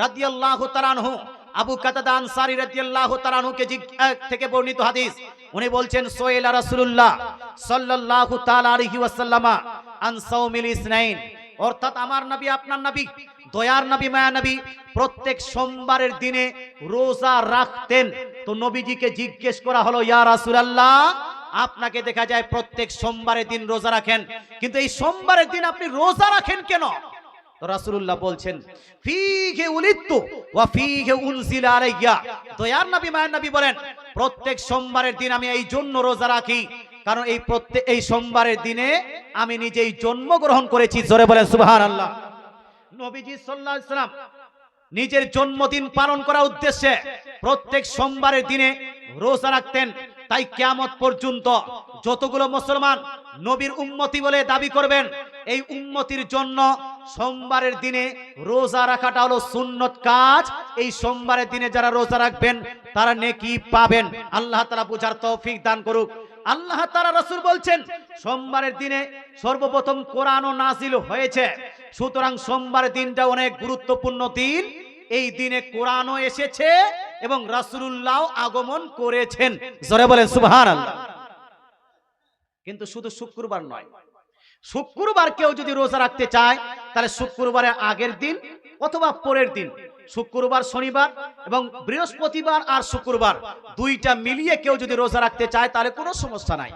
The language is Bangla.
রাদিয়াল্লাহু তাআলা আনহু, আবু কাতাদা আনসারী রাদিয়াল্লাহু তাআলা আনহু কে থেকে বর্ণিত হাদিস। উনি বলছেন সোয়েলা রাসূলুল্লাহ সাল্লাল্লাহু তাআলা আলাইহি ওয়াসাল্লামা আন সাওমিল ইসনাইন, অর্থাৎ আমার নবী, আপনার নবী, দয়ার নবী, মায়া নবী প্রত্যেক সোমবারের দিনে রোজা রাখতেন। তো নবীজিকে জিজ্ঞেস করা হলো, ইয়া রাসূলুল্লাহ, আপনাকে দেখা যায় প্রত্যেক সোমবারের দিন রোজা রাখেন, কিন্তু এই সোমবারের দিন আপনি রোজা রাখেন কেন? তো রাসূলুল্লাহ বলছেন, ফীহি উলিদতু ওয়া ফীহি উনজিলা আলাইয়া। দয়ার নবী, মায়ের নবী বলেন, প্রত্যেক সোমবারের দিন আমি এই জন্য রোজা রাখি কারণ এই সোমবারের দিনে আমি নিজেই জন্মগ্রহণ করেছি। জোরে বলেন সুবহানাল্লাহ। নবীজি সাল্লাল্লাহু আলাইহি ওয়াসাল্লাম নিজের জন্মদিন পালন করার উদ্দেশ্যে প্রত্যেক সোমবারের দিনে রোজা রাখতেন। তাই কিয়ামত পর্যন্ত যতগুলো মুসলমান নবীর উম্মতি বলে দাবি করবেন, এই উম্মতির জন্য সোমবারের দিনে রোজা রাখাটা হলো সুন্নত কাজ। এই সোমবারের দিনে যারা রোজা রাখবেন তারা নেকি পাবেন। আল্লাহ তাআলা বুঝার তৌফিক দান করুক। আল্লাহ তাআলা, রাসূল বলছেন, সোমবারের দিনে সর্বপ্রথম কোরআনও নাজিল হয়েছে, সুতরাং সোমবারের দিনটা অনেক গুরুত্বপূর্ণ দিন। এই দিনে কোরআনও এসেছে এবং রাসূলুল্লাহ আগমন করেছেন। জোরে বলেন সুবহানাল্লাহ। কিন্তু শুধু শুক্রবার নয়, শুক্রবার কেউ যদি রোজা রাখতে চায় তাহলে শুক্রবারের আগের দিন অথবা পরের দিন, শুক্রবার, শনিবার এবং বৃহস্পতিবার আর শুক্রবার দুইটা মিলিয়ে কেউ যদি রোজা রাখতে চায় তাহলে কোনো সমস্যা নাই।